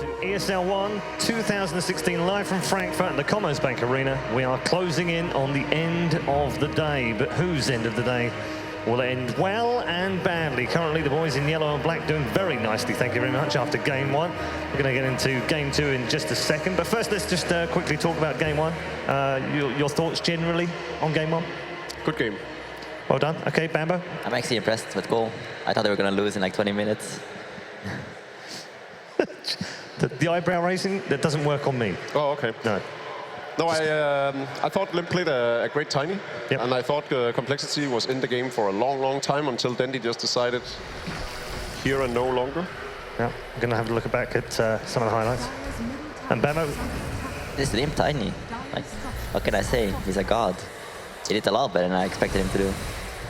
to ESL One 2016 live from Frankfurt at the Commerzbank-Arena. We are closing in on the end of the day, but whose end of the day will end well and badly? Currently the boys in yellow and black doing very nicely, thank you very much, after game one. We're going to get into game two in just a second, but first let's just quickly talk about game one. Your thoughts generally on game one? Good game. Well done. Okay, Bambo? I'm actually impressed with goal. I thought they were going to lose in like 20 minutes. The eyebrow raising, that doesn't work on me. Oh, okay. No. No, I thought Limp played a great Tiny, yep. And I thought CompLexity was in the game for a long, long time until Dendy just decided here and no longer. Yeah, I'm going to have a look back at some of the highlights. And Bambo? This Limp Tiny, like, what can I say? He's a god. He did a lot better than I expected him to do.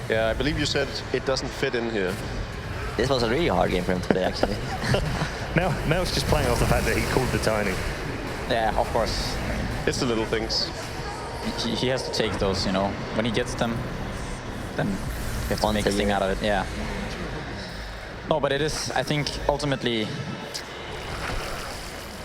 Yeah, I believe you said it doesn't fit in here. This was a really hard game for him today, actually. Mel's just playing off the fact that he called the Tiny. Yeah, of course. It's the little things. He has to take those, you know. When he gets them, then he has to make a thing out of it. Yeah. No, but it is, I think, ultimately,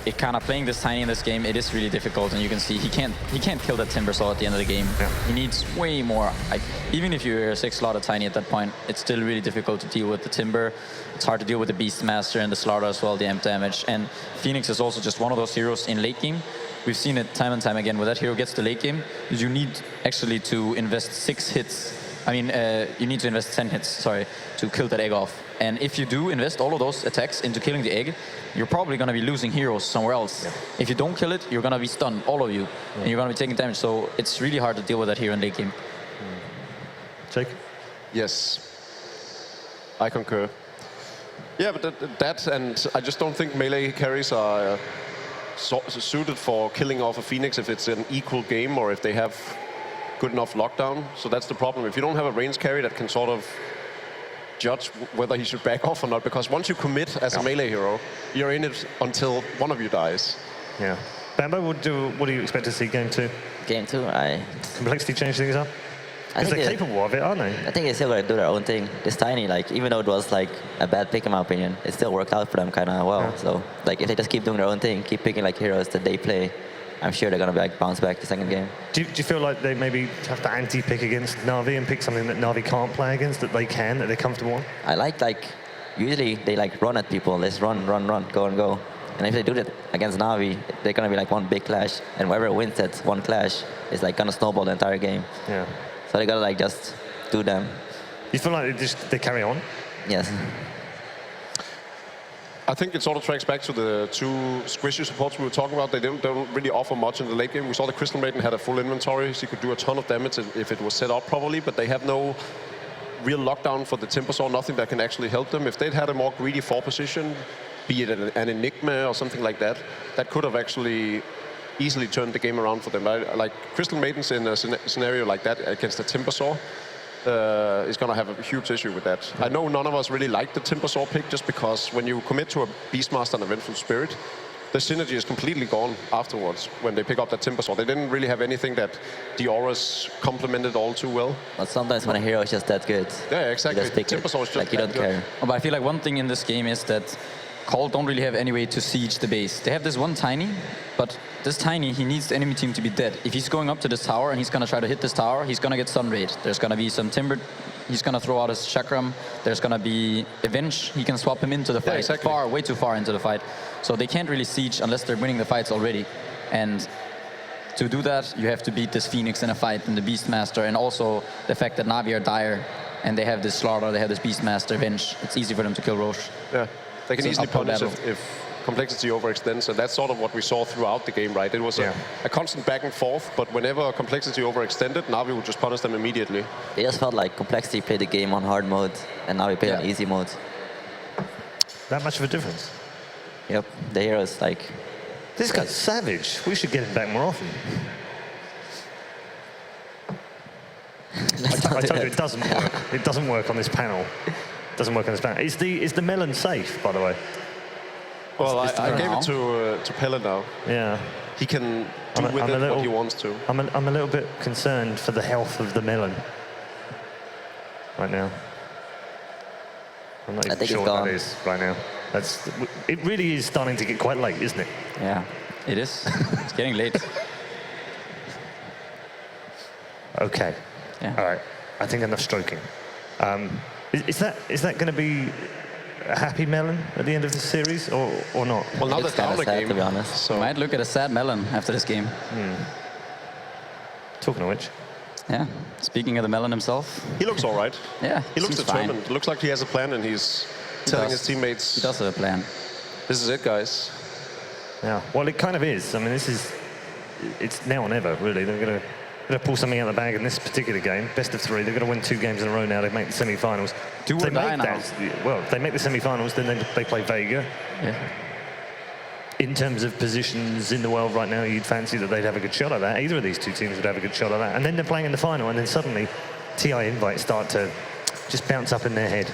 it kind of playing this Tiny in this game, it is really difficult, and you can see he can't kill that Timber Saw at the end of the game. Yeah. He needs way more. Like, even if you're a 6-slaughter Tiny at that point, it's still really difficult to deal with the Timber. It's hard to deal with the Beastmaster and the Slaughter as well, the amp damage. And Phoenix is also just one of those heroes in late game. We've seen it time and time again. When that hero gets to late game, you need actually to invest 6 hits. I mean, you need to invest 10 hits, sorry, to kill that egg off. And if you do invest all of those attacks into killing the egg, you're probably going to be losing heroes somewhere else. Yeah. If you don't kill it, you're going to be stunned, all of you, yeah. And you're going to be taking damage. So it's really hard to deal with that hero in late game. Jake? Yes, I concur. Yeah, but that and I just don't think melee carries are suited for killing off a Phoenix if it's an equal game or if they have good enough lockdown. So that's the problem. If you don't have a range carry that can sort of judge whether he should back off or not, because once you commit as a melee hero, you're in it until one of you dies. Yeah. Bambo, what do you expect to see game two? Game two, CompLexity change things up? Because they're capable of it, aren't they? I think they're still going to do their own thing. This Tiny, like, even though it was like a bad pick in my opinion, it still worked out for them kind of well. Yeah. So, like, if they just keep doing their own thing, keep picking like heroes that they play, I'm sure they're going to be like bounce back the second game. Do you feel like they maybe have to anti-pick against NaVi and pick something that NaVi can't play against, that they're comfortable on? I like, usually they like run at people. Let's run, go and go. And if they do that against NaVi, they're going to be like one big clash. And whoever wins that one clash is like going to snowball the entire game. Yeah. So they got to like just do them. You feel like they carry on? Yes. I think it sort of tracks back to the two squishy supports we were talking about. They don't really offer much in the late game. We saw the Crystal Maiden had a full inventory. She could do a ton of damage if it was set up properly, but they have no real lockdown for the Timber Saw, nothing that can actually help them. If they'd had a more greedy 4 position, be it an Enigma or something like that, that could have actually easily turned the game around for them. Like Crystal Maidens in a scenario like that against the Timber Saw, is going to have a huge issue with that. I know none of us really like the Timber Saw pick just because when you commit to a Beastmaster and a Vengeful Spirit, the synergy is completely gone afterwards when they pick up that Timber Saw. They didn't really have anything that the auras complemented all too well. But sometimes when a hero is just that good, yeah, exactly. Timber Saw is just like you don't care. But I feel like one thing in this game is that Call don't really have any way to siege the base. They have this one Tiny, but this Tiny, he needs the enemy team to be dead. If he's going up to this tower and he's going to try to hit this tower, he's going to get stun raid. There's going to be some Timber. He's going to throw out his Chakram. There's going to be Avenge. He can swap him into the fight, yeah, exactly. Way too far into the fight. So they can't really siege unless they're winning the fights already. And to do that, you have to beat this Phoenix in a fight and the Beastmaster, and also the fact that NaVi are dire and they have this Slaughter, they have this Beastmaster, Avenge. It's easy for them to kill Roche. Yeah. They can easily punish if CompLexity overextends, and that's sort of what we saw throughout the game, right? It was a constant back and forth, but whenever CompLexity overextended, NaVi would just punish them immediately. It just felt like CompLexity played the game on hard mode, and now we play on easy mode. That much of a difference? Yep, the hero is like... This guy's savage. We should get him back more often. I told you, it doesn't work. It doesn't work on this panel. Doesn't work on this panel. Is the melon safe, by the way? Well, I gave it to Pelle now. Yeah. He can do with it what he wants to. I'm a little bit concerned for the health of the melon right now. I'm not even sure what that is right now. It really is starting to get quite late, isn't it? Yeah, it is. It's getting late. Okay. Yeah. All right. I think enough stroking. Is that going to be a happy melon at the end of the series, or not? Well, now It's they're down kinda a sad, game. to be honest. So Might look at a sad melon after this game. Talking of which, Yeah. Speaking of the melon himself. he looks all right. Yeah. He looks seems determined. fine. It looks like he has a plan, and he's telling does. his teammates, He does have a plan. "This is it, guys." yeah. Well, it kind of is. I mean, it's now or never, really. They're going to pull something out of the bag in this particular game. Best of 3. They're going to win 2 games in a row now to make the semi-finals. Do or If they die make now. well, if they make the semi-finals, then they play Vega. Yeah. In terms of positions in the world right now, you'd fancy that they'd have a good shot at that. Either of these 2 teams would have a good shot at that. And then they're playing in the final, and then suddenly TI invites start to just bounce up in their head.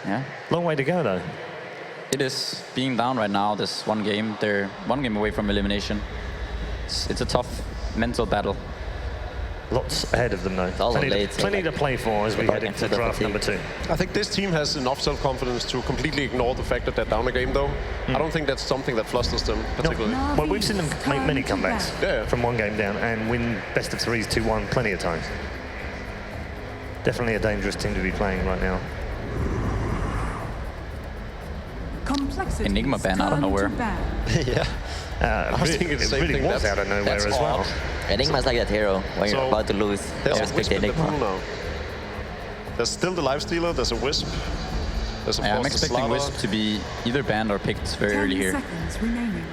Yeah. Long way to go, though. It is being down right now, this one game. They're 1 game away from elimination. It's a tough mental battle. Lots ahead of them, though. also Plenty, late, so plenty like, to play for as we they're head back into into the draft fatigue. number 2. I think this team has enough self-confidence to completely ignore the fact that they're down a game, though. I don't think that's something that flusters them particularly. Well, we've seen them make many comebacks Yeah. from 1 game down and win best of 3s 2-1 plenty of times. Definitely a dangerous team to be playing right now. CompLexity. Enigma ban out of nowhere. Yeah. I was It thinking the same really thing. was That's- out of nowhere that's as well. odd. Enigma's like that hero when you're So, about to lose. There's Always a pick Wisp the in the pool Enigma. now. There's still the Lifestealer, there's a Wisp. There's of Yeah, I'm course the expecting Slaughter. Wisp to be either banned or picked very 10 early here. seconds remaining.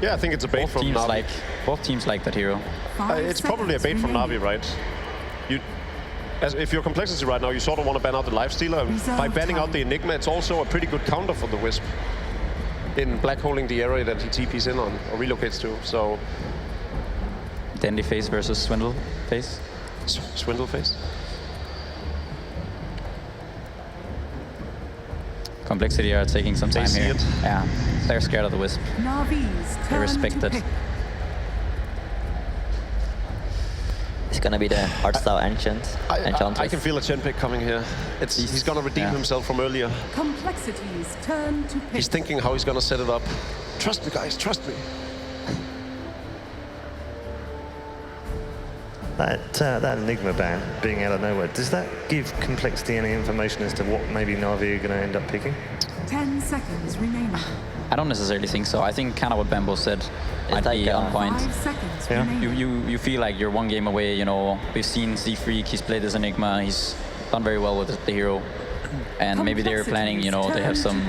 Yeah, I think it's a bait from Navi. Both teams like that hero. 5 It's probably a bait seconds from Navi, remaining. right? If you're CompLexity right now, you sort of want to ban out the Lifestealer. Reserve By banning out time. the Enigma, it's also a pretty good counter for the Wisp in black holing the area that he TPs in on or relocates to. So Dandy face versus Swindle face. Swindle face. CompLexity are taking some They time see here. it. Yeah, they're scared of the Wisp. NaVi's turn respect to it. pick. It's gonna be the hardstyle Enchantress. I can feel a Chen pick coming here. He's going to redeem Yeah. himself from earlier. CompLexity's turn to pick. He's thinking how he's going to set it up. Trust me, guys, trust me. That Enigma ban being out of nowhere, does that give CompLexity any information as to what maybe Navi are going to end up picking? 10 seconds remaining. I don't necessarily think so. I think kind of what Bambo said might like, be on point. 5 seconds Yeah. remaining. You feel like you're 1 game away, you know. We've seen Z-Freak, he's played as Enigma, he's done very well with the hero. And maybe they're planning, you know, they have some,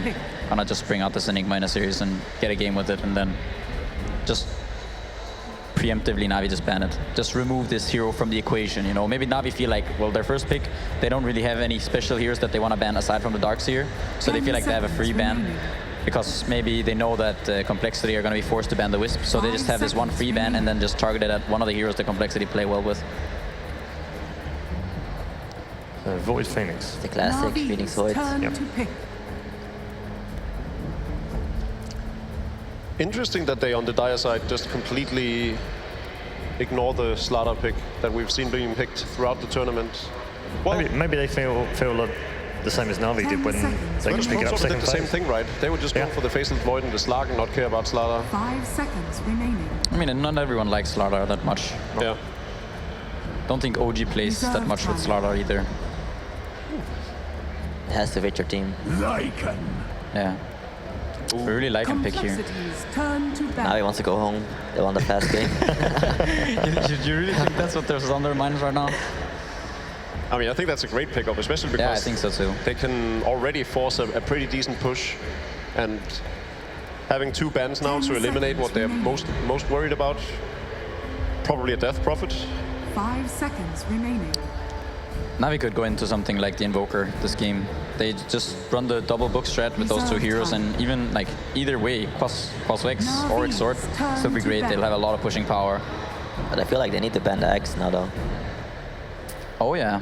why not just bring out this Enigma in a series and get a game with it and then just preemptively Navi just ban it. Just remove this hero from the equation, you know. Maybe Navi feel like, well, their first pick, they don't really have any special heroes that they want to ban aside from the Darkseer. So they feel like they have a free ban. Because maybe they know that CompLexity are going to be forced to ban the Wisp, so they just have this 1 free ban and then just target it at one of the heroes that CompLexity play well with. Void Phoenix. The classic NaVi's Phoenix Void. turn Yep. to pick. Interesting that they on the dire side just completely ignore the Slaughter pick that we've seen being picked throughout the tournament. Well, Maybe they feel like the same as Navi did when 10 seconds. they could pick it up Sort of second did the same phase. thing, right? They would just go Yeah. for the Faceless Void and the Slag and not care about Slaughter. 5 seconds remaining. I mean, and not everyone likes Slardar that much. Yeah. Don't think OG plays that much with Slardar either. It has to fit your team. Yeah. I really like him pick here. CompLexity's turn to Now ban. he wants to go home. They won the fast game. you really think that's what there's on their minds right now? I mean, I think that's a great pickup, especially because Yeah, I think so too. they can already force a pretty decent push, and having 2 bans now 10 to eliminate what they're seconds most worried about, probably a Death Prophet. 5 seconds remaining. Navi could go into something like the Invoker this game. They just run the double book strat with those 2 heroes, and even like either way, Quas X or Exort, still be great. They'll have a lot of pushing power. But I feel like they need to ban the X now though. Oh yeah.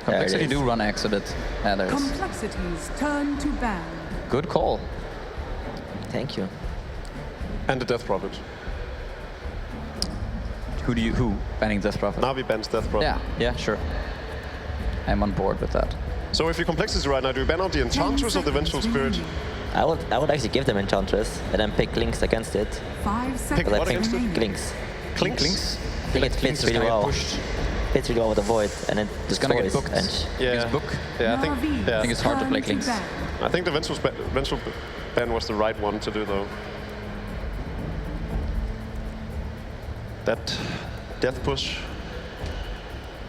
There it CompLexity is. do run X a bit. Yeah, there is. CompLexity's turn to ban. Good call. Thank you. And the Death Prophet. Who banning Death Prophet? Navi bans Death Prophet. Yeah, sure. I'm on board with that. So if you're CompLexity right now, do you ban out the Enchantress or the Vengeful Spirit? I would actually give them Enchantress and then pick Lynx against it. 5 seconds But I what think against it? Lynx. Clinks? I think it fits really well. Fits really well with the Void, and it It's gonna get destroys booked. Ench. Yeah. Against book. Yeah, I think. NaVi Yeah. I think it's hard to play turn Klinks. ban. I think the ventral ban was the right one to do, though. That death push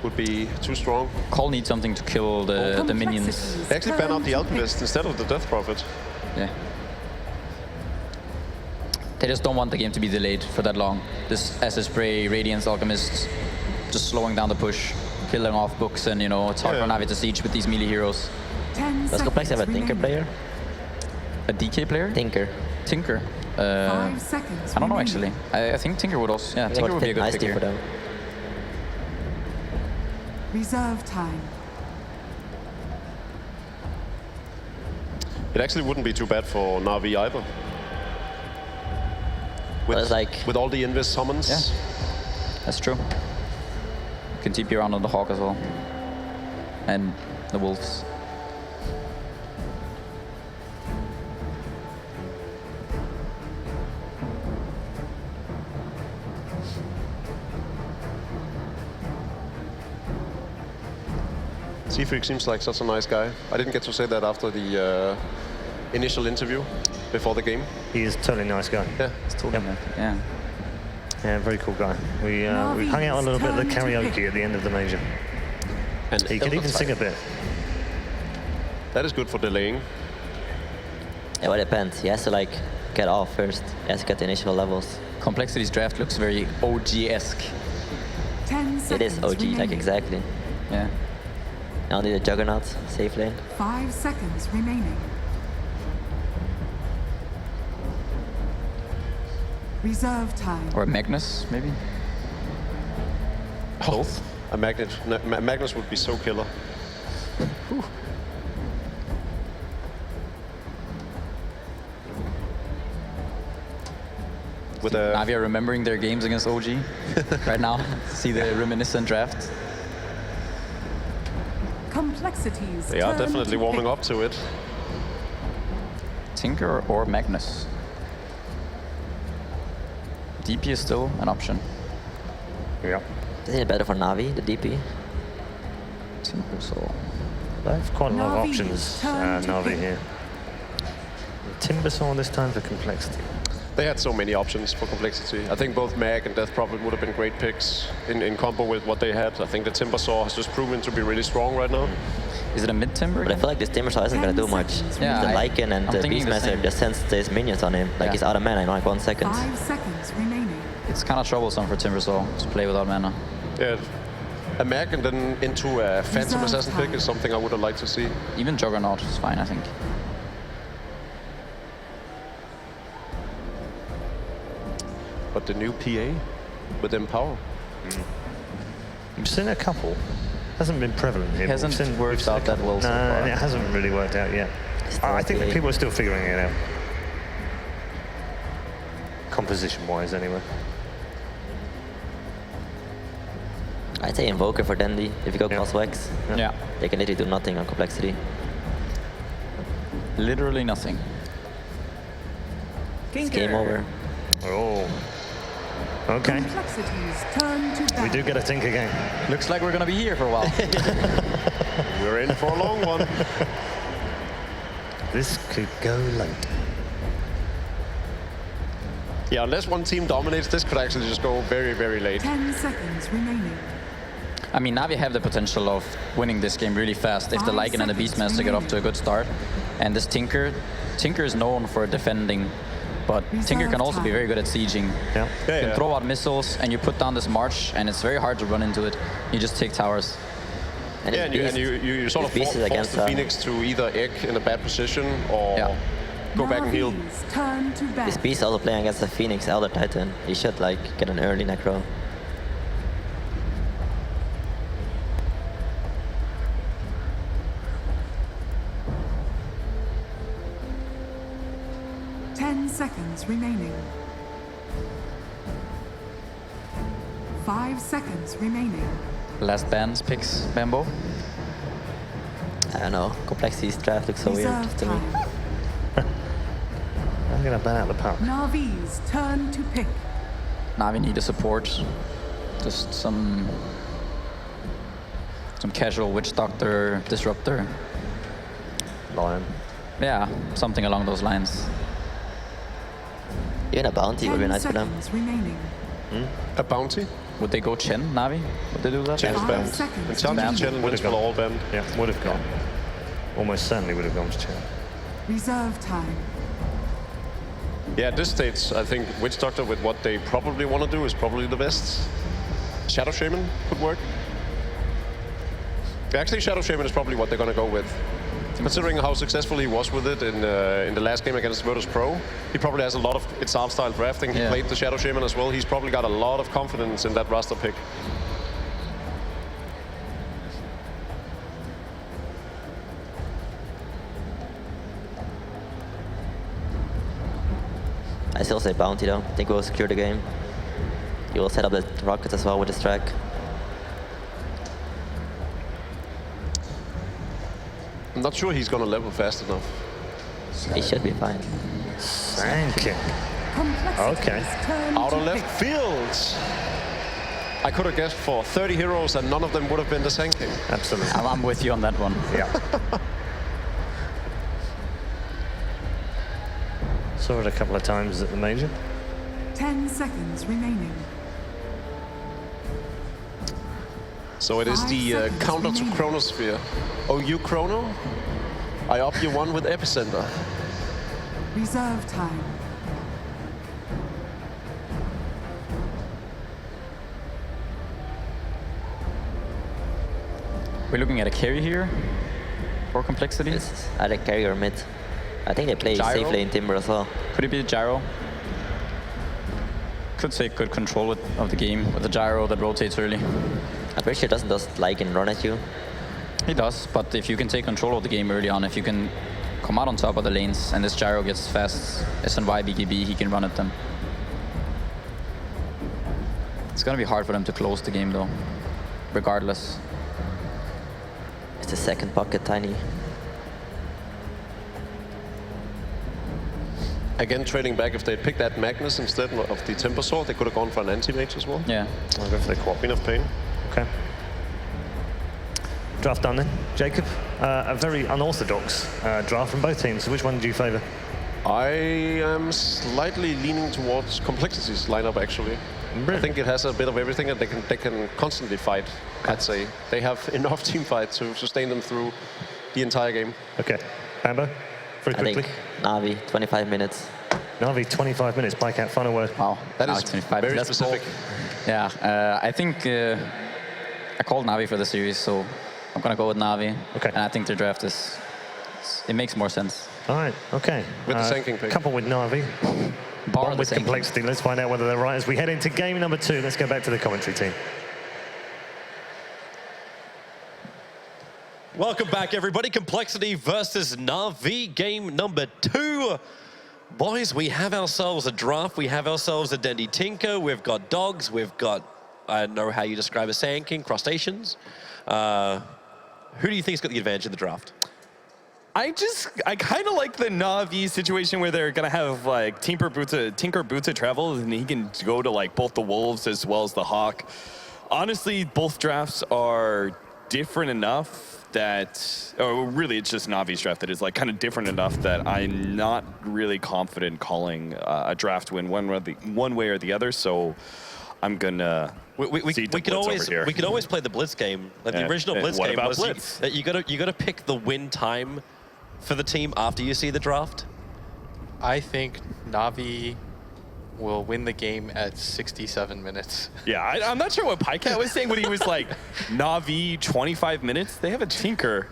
would be too strong. Call needs something to kill the minions. They actually ban out the Alchemist instead of the Death Prophet. Yeah. They just don't want the game to be delayed for that long. This Acid Spray, Radiance, Alchemist, just slowing down the push, killing off books, and it's hard for Navi to siege with these melee heroes. 10 Does Complex have a seconds Tinker remaining. player? A DK player? Tinker. Tinker. 5 seconds I don't know remaining. actually. I think Tinker would also. Yeah, It Tinker would be a fit good nicely pick for here. them. Reserve time. It actually wouldn't be too bad for NaVi either. But it's like With all the Invis summons. Yeah. That's true. You can TP around on the Hawk as well. And the Wolves. Seafreak seems like such a nice guy. I didn't get to say that after the initial interview before the game. He is a totally nice guy. Yeah. It's totally yeah. Yeah, very cool guy. We hung out a little bit at the karaoke at the end of the major. And He can even sing a bit. That is good for delaying. Yeah, well, it depends. He has to like get off first. He has to get the initial levels. Complexity's draft looks very OG-esque. 10 seconds It is OG, remaining. like exactly. Yeah. Now the Juggernaut, safe lane. 5 seconds remaining. Reserve time. Or a Magnus, maybe? Both. A Magnus would be so killer. With a Navi are remembering their games against OG right now. See the reminiscent draft. Complexities. they are turn definitely to warming pick. up to it. Tinker or Magnus. DP is still an option. Yeah. Isn't it better for Navi, the DP? Tinker, so. They have quite a lot of NaVi, options, turn to Navi pick. here. Timbersaw this time for Complexity. They had so many options for Complexity. I think both Mag and Death Prophet would have been great picks in combo with what they had. I think the Timbersaw has just proven to be really strong right now. Is it a mid-timber? But I feel like this Timbersaw isn't gonna do much. Yeah, the I- Lycan and I'm the thinking the Beastmaster same. just sends these minions on him. Like Yeah. he's out of mana in like 1 second. 5 seconds remaining. It's kind of troublesome for Timbersaw to play without mana. Yeah. A Mag and then into a Phantom Reserve Assassin pick time. is something I would have liked to see. Even Juggernaut is fine, I think. But the new PA with Empower. We've seen a couple. Hasn't been prevalent here. but Hasn't we've seen, worked we've seen a out that couple. well so No, far. it hasn't really worked out yet. Still I think that okay. people are still figuring it out. Composition-wise, anyway. I'd say Invoker for Dandy if you go Yeah. cross Wax. Yeah. They can literally do nothing on Complexity. Literally nothing. It's game over. Oh. Okay. Complexities turn to ban. We do get a Tinker game. Looks like we're gonna be here for a while. We're in for a long one. This could go late. Yeah, unless one team dominates, this could actually just go very, very late. 10 seconds remaining. I mean, Navi have the potential of winning this game really fast if the 5 Lycan and the seconds Beastmaster get off to a good start. And this Tinker is known for defending, but Tinker can also be very good at sieging. Yeah. You can Yeah. throw out missiles and you put down this march, and it's very hard to run into it. You just take towers. And Yeah, his and you sort of his beast is force against the Phoenix to either egg in a bad position or Yeah. go back and heal. NaVi's turn to ban. This beast also playing against the Phoenix Elder Titan. He should like get an early necro. Seconds remaining. 5 seconds remaining. Last bands picks, Bambo. I don't know. Complexity's draft looks so weird Reserve to me. time. going to ban out the power. NaVi's turn to pick. NaVi need a support. Just some casual Witch Doctor, Disruptor. Lion. Yeah, something along those lines. Even a bounty would be 10 nice for them. seconds remaining. A bounty? Would they go Chen, NaVi? Would they do that? Chen is 5 banned. seconds In terms Banned. of Chen, Would Witch have will gone. all banned. Yeah, would have gone. Almost certainly would have gone to Chen. Reserve time. Yeah, at this stage, I think Witch Doctor with what they probably want to do is probably the best. Shadow Shaman could work. Actually, Shadow Shaman is probably what they're going to go with. Considering how successful he was with it in the last game against Virtus Pro, he probably has a lot of its art-style drafting. He Yeah. played the Shadow Shaman as well. He's probably got a lot of confidence in that roster pick. I still say bounty though. I think we'll secure the game. He will set up the rockets as well with his track. I'm not sure he's going to level fast enough. He should be fine. Thank CompLexity's Okay. turn Out to of left pick. field. I could have guessed for 30 heroes and none of them would have been the Sand King. Absolutely. I'm with you on that one. Yeah. Saw it a couple of times at the major. 10 seconds remaining. So it is 5 the seconds counter to remaining. Chronosphere. Oh, you Chrono? I up you one with Epicenter. Reserve time. We're looking at a carry here for Complexity. It's either carry or mid. I think they play Gyro? safely in Timber as well. Could it be the gyro? Could take good control of the game with the gyro that rotates early. I'm pretty sure it doesn't just like and run at you. He does, but if you can take control of the game early on, if you can come out on top of the lanes and this gyro gets fast SNY BKB, he can run at them. It's gonna be hard for them to close the game though, regardless. It's the second pocket, Tiny. Again, trading back, if they picked that Magnus instead of the Temper Sword, they could have gone for an anti-mage as well. Yeah. I'll go for the Queen. Queen of Pain. Okay. Draft done then. Jacob, a very unorthodox draft from both teams. So which one do you favour? I am slightly leaning towards Complexity's lineup, actually. I think it has a bit of everything, and they can constantly fight, I'd say. They have enough team fight to sustain them through the entire game. Okay. Bambo, very I quickly. think Navi, 25 minutes. NaVi, 25 minutes. Bycat, final word. Wow. That Now is it's 25. very That's specific. bold. Yeah, I think I called NaVi for the series, so I'm gonna go with NaVi. Okay. And I think their draft it makes more sense. All right, okay. With the Sand King pick. Couple with NaVi, Bar one the with same. Complexity. Let's find out whether they're right as we head into game number 2. Let's go back to the commentary team. Welcome back, everybody. Complexity versus NaVi, game number 2. Boys, we have ourselves a draft. We have ourselves a Dendy Tinker. We've got dogs. We've got, I don't know how you describe a Sand King, crustaceans. Who do you think's got the advantage in the draft? I kind of like the NaVi situation where they're gonna have like Tinker Boots travel, and he can go to like both the Wolves as well as the Hawk. Honestly, both drafts are different enough that, or really it's just NaVi's draft that is like kind of different enough that I'm not really confident calling a draft win one way or the other. So I'm gonna. We could always play the Blitz game. Like the Yeah. original Blitz What game about was Blitz? that you gotta pick the win time for the team after you see the draft. I think NaVi will win the game at 67 minutes. Yeah, I'm not sure what Pycat was saying when he was like, NaVi 25 minutes. They have a Tinker.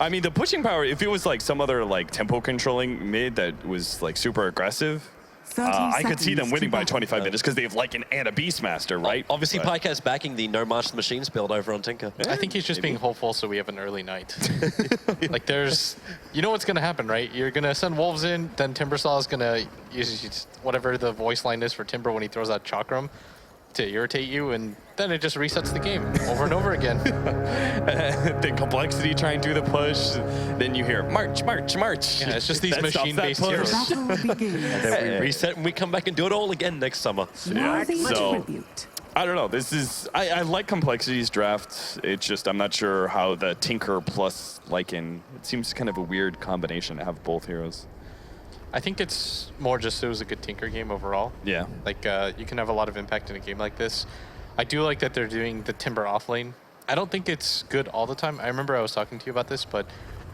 I mean, the pushing power. If it was like some other like tempo controlling mid that was like super aggressive, 30 I could see them seconds winning to by battle. 25 minutes because they have like an and a Beastmaster, right? Obviously, But- Pycat's backing the No March the Machines build over on Tinker. I think he's just being hopeful so we have an early night. Like you know what's going to happen, right? You're going to send Wolves in, then Timbersaw is going to use whatever the voice line is for Timber when he throws out Chakram to irritate you, and then it just resets the game over and over again. Then CompLexity try and do the push. Then you hear march, march, march. Yeah, it's just these That stops that machine-based push. heroes. Battle begins. Then we reset and we come back and do it all again next summer. Worthy so- tribute. I don't know. This is I like CompLexity's draft. It's just I'm not sure how the Tinker plus Lycan. It seems kind of a weird combination to have both heroes. I think it's more just it was a good Tinker game overall. Yeah. Like, you can have a lot of impact in a game like this. I do like that they're doing the Timber off lane. I don't think it's good all the time. I remember I was talking to you about this, but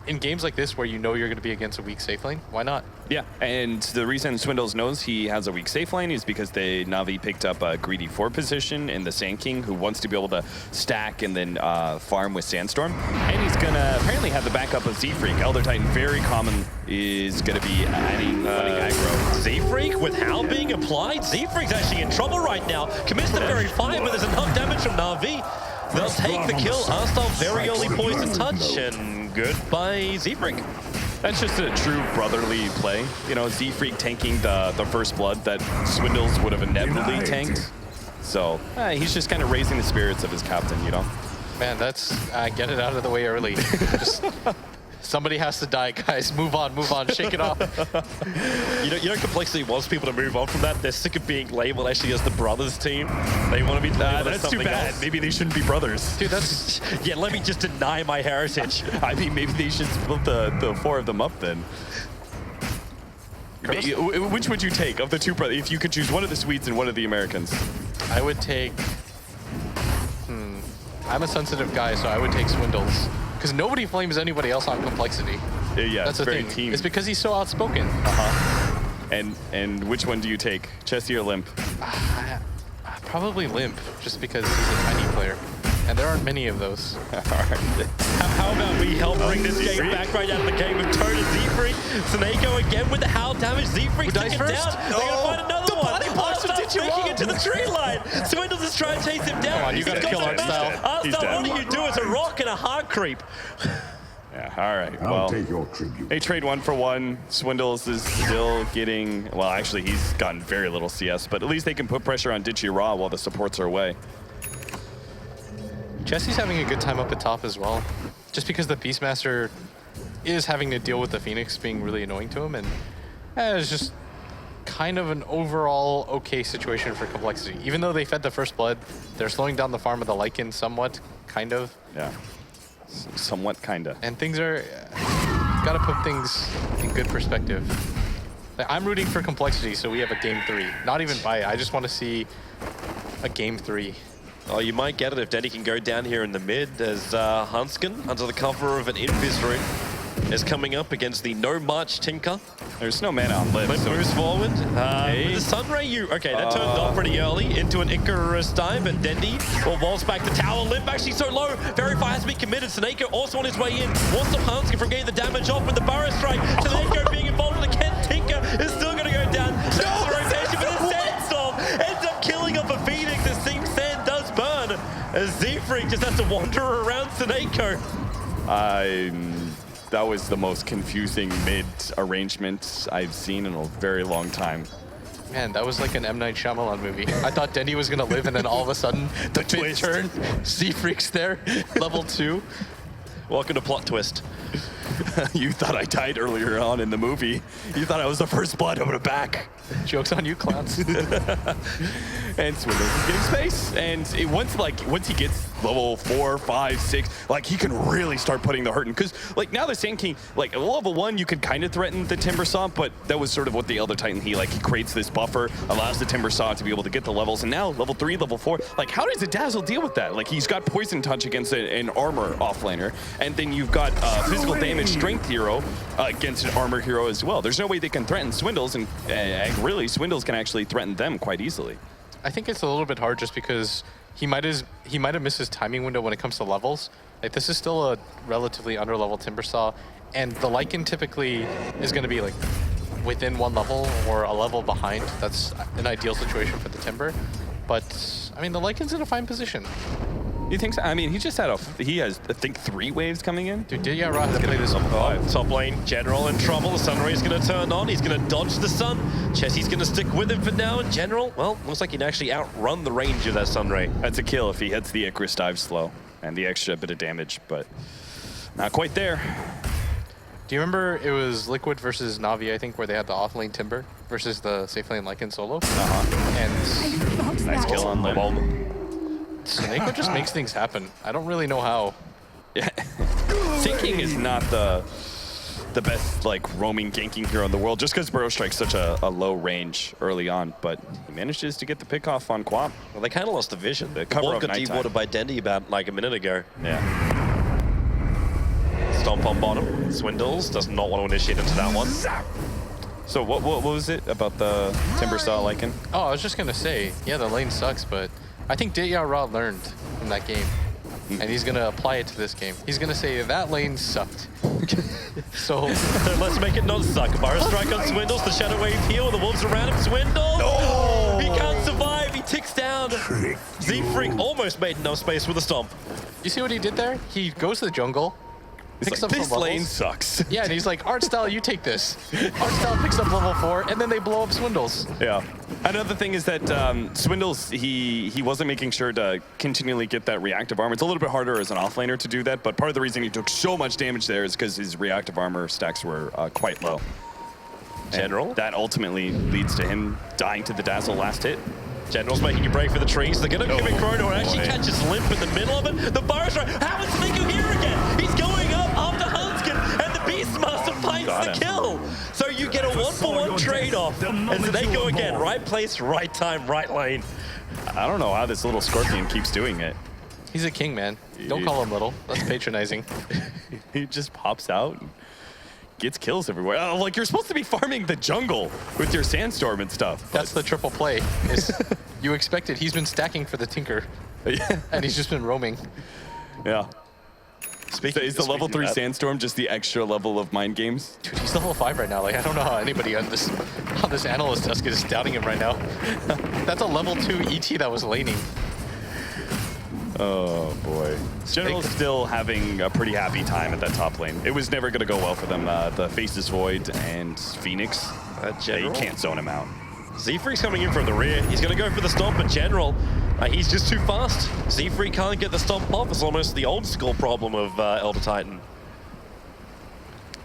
in games like this where you know you're going to be against a weak safe lane, why not? Yeah, and the reason Swindles knows he has a weak safe lane is because NaVi picked up a greedy 4 position in the Sand King who wants to be able to stack and then farm with Sandstorm. And he's going to apparently have the backup of Z-Freak. Elder Titan, very common, is going to be adding aggro. Z-Freak with Howl being applied. Z-Freak's actually in trouble right now. Commits the very fire, but there's enough damage from NaVi. They'll take the kill. Arstal very early poison touch, and good by Z-Freak. That's just a true brotherly play. You know, Z-Freak tanking the first blood that Swindles would have inevitably tanked. So he's just kind of raising the spirits of his captain, you know? Man, that's get it out of the way early. Just somebody has to die, guys. Move on, shake it off. You know, CompLexity wants people to move on from that. They're sick of being labeled actually as the brothers team. They want to be labeled as That's too something bad. else. Maybe they shouldn't be brothers. Dude, that's Yeah, let me just deny my heritage. I mean, maybe they should split the 4 of them up then. Which would you take of the 2 brothers? If you could choose one of the Swedes and one of the Americans? I would take. I'm a sensitive guy, so I would take Swindles. Because nobody flames anybody else on CompLexity. Yeah, That's it's the very thing. team. It's because he's so outspoken. And which one do you take? Chessie or Limp? Probably Limp, just because he's a tiny player. And there aren't many of those. How about we help bring this game back right out of the game with Toad and Z-Freak? Snako again with the Howl damage. Z-Freak Who dies taking him first? down. They're going to find another one. body blocks from Arstal's Ditchy making Raw. it to the tree line. Swindles is trying to chase him down. Come on, you He's gotta got kill the Arstal. match. He's Arstal, dead. what do you do? It's a rock and a hard creep. Yeah, all right. I'll Well, take your tribute. they trade 1 for 1. Swindles is still getting, well, actually, he's gotten very little CS, but at least they can put pressure on Ditchy Raw while the supports are away. Chessie's having a good time up at top as well. Just because the Beastmaster is having to deal with the Phoenix being really annoying to him, and it's just kind of an overall okay situation for CompLexity. Even though they fed the first blood, they're slowing down the farm of the Lycan somewhat, kind of. Yeah. Somewhat, kinda. And things are, gotta put things in good perspective. Like, I'm rooting for CompLexity, so we have a game 3. Not even buy it, I just want to see a game 3. Oh, you might get it if Denny can go down here in the mid as Hanskin, under the cover of an Invis ring, is coming up against the No March Tinker. There's no mana on Liv. Limp so moves forward. Hey. With the Sunray, okay, that turned off pretty early into an Icarus dive, and Dendy walls back the tower. Limp actually so low. Very far has to be committed. Snako also on his way in. Wants to Hanskin from getting the damage off with the Burrow Strike. Snako being involved with the Kent Tinker is still going to go down. That's the rotation, but the Sandstorm ends up killing off a Phoenix. This thing sand does burn as Z-Freak just has to wander around Snako. That was the most confusing mid arrangement I've seen in a very long time. Man, that was like an M. Night Shyamalan movie. I thought Dendy was gonna live, and then all of a sudden, the twist turn, Z-Freak's there, level 2. Welcome to Plot Twist. You thought I died earlier on in the movie. You thought I was the first blood over the back. Joke's on you, clowns. And Swindles is getting space. And once he gets level 4, 5, 6, like he can really start putting the hurt in. Because like now the Sand King, like at level 1, you could kind of threaten the Timber Saw, but that was sort of what the Elder Titan, he creates this buffer, allows the Timber Saw to be able to get the levels. And now level 3, level 4, like how does the Dazzle deal with that? Like he's got Poison Touch against an armor offlaner, and then you've got physical damage strength hero against an armor hero as well. There's no way they can threaten Swindles, and really Swindles can actually threaten them quite easily. I think it's a little bit hard just because he might have missed his timing window when it comes to levels. Like this is still a relatively under-level Timbersaw, and the Lycan typically is going to be like within 1 level or a level behind. That's an ideal situation for the Timber. But I mean, the Lycan's in a fine position. You think so? I mean, he just had he has, I think, 3 waves coming in. Dude, yeah, right. Let's play this on 5. Top lane, General in trouble. The Sun Ray's going to turn on. He's going to dodge the sun. Chessie's going to stick with him for now. And General, well, looks like he can actually outrun the range of that Sun Ray. That's a kill if he hits the Icarus dive slow and the extra bit of damage, but not quite there. Do you remember it was Liquid versus NaVi, I think, where they had the off-lane Timber versus the safe lane Lycan solo? And Nice kill on Lim. Snake just makes things happen. I don't really know how. Yeah. Sinking is not the best like roaming ganking hero in the world, just because Burrow Strike's such a low range early on, but he manages to get the pick off on Quap. Well, they kind of lost the vision. The cover One of got nighttime. dewatered by Dendy about like a minute ago. Yeah. Stomp on bottom. Swindles does not want to initiate into that one. So what was it about the Timber style Lycan? Oh, I was just going to say, yeah, the lane sucks, but I think Ditya Ra learned from that game. And he's going to apply it to this game. He's going to say, that lane sucked. So let's make it not suck. Fire strike on Swindles, the Shadow Wave heal, the wolves around him. Swindles! No! He can't survive, he ticks down. Z-Freak almost made enough space with a stomp. you see what he did there? He goes to the jungle, picks up This some lane levels. sucks. Yeah, and he's like, Art Style, you take this. Art Style picks up level 4, and then they blow up Swindles. Yeah. Another thing is that Swindles, he wasn't making sure to continually get that reactive armor. It's a little bit harder as an offlaner to do that, but part of the reason he took so much damage there is because his reactive armor stacks were quite low. General? And that ultimately leads to him dying to the Dazzle last hit. General's making a break for the trees. They're going to give it Chrono and actually boy. catches Limp in the middle of it. The Burrow Strike. How is Sneeko here again? He's going up after Hunskin, and the Beastmaster finds Got the him. kill. So you get a 1-for-1 trade-off. And so they go again. Right place, right time, right lane. I don't know how this little Scorpion keeps doing it. He's a king, man. Don't call him little. That's patronizing. He just pops out and gets kills everywhere. Oh, like you're supposed to be farming the jungle with your Sandstorm and stuff. That's the triple play. Is you expect it. He's been stacking for the Tinker, and he's just been roaming. Yeah. So is the level 3 Sandstorm just the extra level of mind games? Dude, he's level 5 right now. Like, I don't know how anybody on this analyst desk is doubting him right now. That's a level 2 ET that was laning. Oh boy. General's still having a pretty happy time at that top lane. It was never going to go well for them. The Faceless Void and Phoenix, they can't zone him out. Z-Freak's coming in from the rear. He's going to go for the stomp, but General, he's just too fast. Z-Freak can't get the stomp off. It's almost the old school problem of Elder Titan.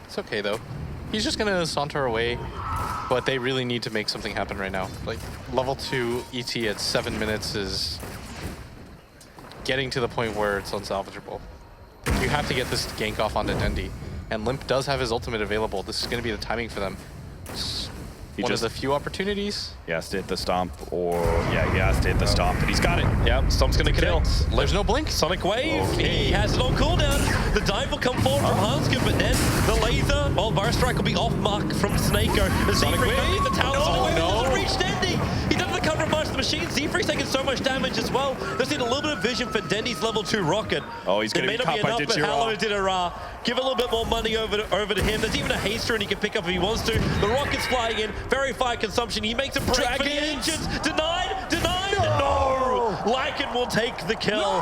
It's okay, though. He's just going to saunter away, but they really need to make something happen right now. Like, level 2 ET at 7 minutes is getting to the point where it's unsalvageable. You have to get this gank off onto Dendy. And Limp does have his ultimate available. This is going to be the timing for them. One of the few opportunities. He has to hit the stomp, or yeah, he has to hit the stomp, and he's got it. Yeah, Stomp's going to kill. There's no blink. Sonic Wave, he has it on cooldown. The dive will come forward from Hanskin, but then the laser, well, Burrow Strike will be off mark from Snako. The Z-Freak underneath the tower. Sonic Wave doesn't reach Dendy. He doesn't cover a bunch of the machine. Z-Freak's taking so much damage as well. There's need a little bit of vision for Dendy's level 2 rocket. Oh, he's going to be caught by Ditya Ra. Give a little bit more money over to him. There's even a haste rune he can pick up if he wants to. The rocket's flying in. Very fire consumption. He makes a break for the ancients. Denied. No! Lycan will take the kill.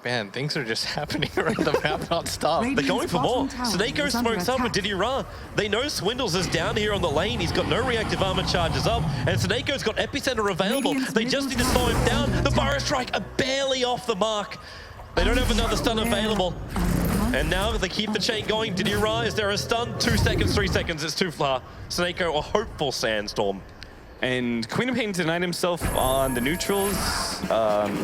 Man, things are just happening around the map non-stop. They're going for more. Snako smokes up with Ditya Ra. They know Swindles is down here on the lane. He's got no reactive armor charges up, and Snako's got Epicenter available. They just need to slow him down. The Burrow Strike are barely off the mark. They don't have another stun available. And now they keep the chain going. Ditya Ra, is there a stun? 2 seconds, 3 seconds, it's too far. Snako, a hopeful Sandstorm. And Queen of Pain denied himself on the neutrals.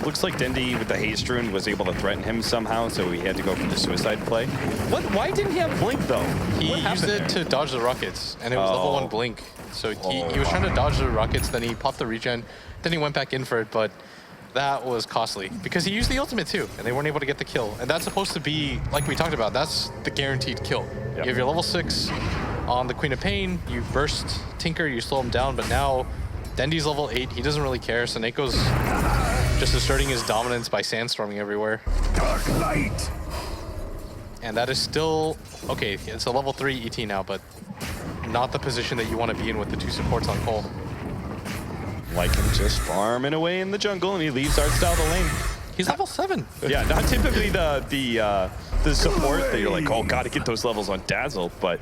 Looks like Dendy with the haste rune was able to threaten him somehow, so he had to go for the suicide play. Why didn't he have Blink though? He used it to dodge the rockets, and it was level 1 blink. So he was trying to dodge the rockets, then he popped the regen, then he went back in for it, but that was costly because he used the ultimate too, and they weren't able to get the kill. And that's supposed to be, like we talked about, that's the guaranteed kill. Yep. You have your level 6 on the Queen of Pain, you burst Tinker, you slow him down, but now Dendy's level 8, he doesn't really care. Saneko's just asserting his dominance by sandstorming everywhere. Dark light. And that is still, okay, it's a level 3 ET now, but not the position that you want to be in with the 2 supports on Cole. Lycan just farming away in the jungle, and he leaves Artstyle the lane. He's level 7. Yeah, not typically the support that you're like, oh, gotta get those levels on Dazzle, but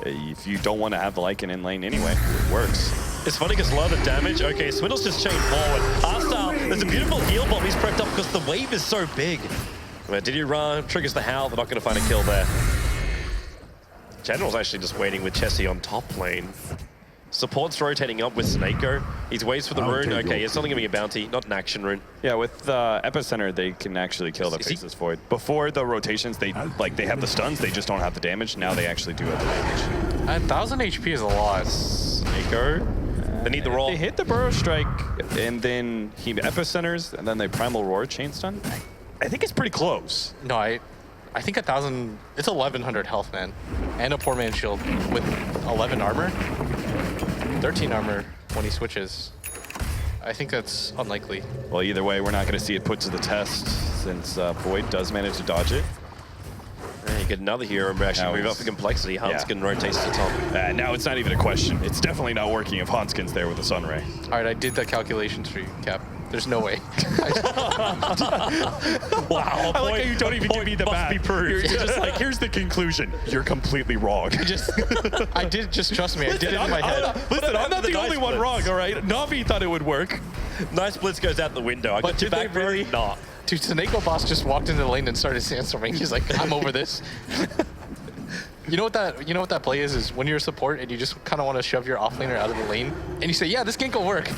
if you don't want to have the Lycan in lane anyway, it works. It's funny because a lot of the damage, okay, Swindle's just chained forward. Artstyle, there's a beautiful heal bomb he's prepped up because the wave is so big. Where did he run? Triggers the Howl, they're not going to find a kill there. General's actually just waiting with Chessie on top lane. Support's rotating up with Snako. He waits for the rune. Okay, it's only going to be a bounty, not an action rune. Yeah, with Epicenter, they can actually kill the Faceless Void. Before the rotations, they have the stuns, they just don't have the damage. Now they actually do have the damage. And 1000 HP is a lot. Snako. They need the roll. They hit the Burrow Strike, and then he Epicenters, and then they Primal Roar chain stun. I think it's pretty close. No, I think 1000, it's 1100 health, man. And a poor man's shield with 11 armor. 13 armor when he switches. I think that's unlikely. Well, either way, we're not going to see it put to the test since Void does manage to dodge it. And you get another hero and actually move up for complexity. Hanskin rotates to top. Now it's not even a question. It's definitely not working if Hanskin's there with the Sunray. All right, I did the calculations for you, Cap. There's no way. Wow. I like how you don't even give me the math. Be proved. You're just like, here's the conclusion. You're completely wrong. I did, just trust me, I did it in my head. Listen, I'm not the only one wrong, all right? NaVi thought it would work. Nice blitz goes out the window. I got you back, really? Nah. Dude, Snako boss just walked into the lane and started sandstorming. He's like, I'm over this. You know what that play is when you're a support and you just kind of want to shove your offlaner out of the lane and you say, yeah, this gank will work.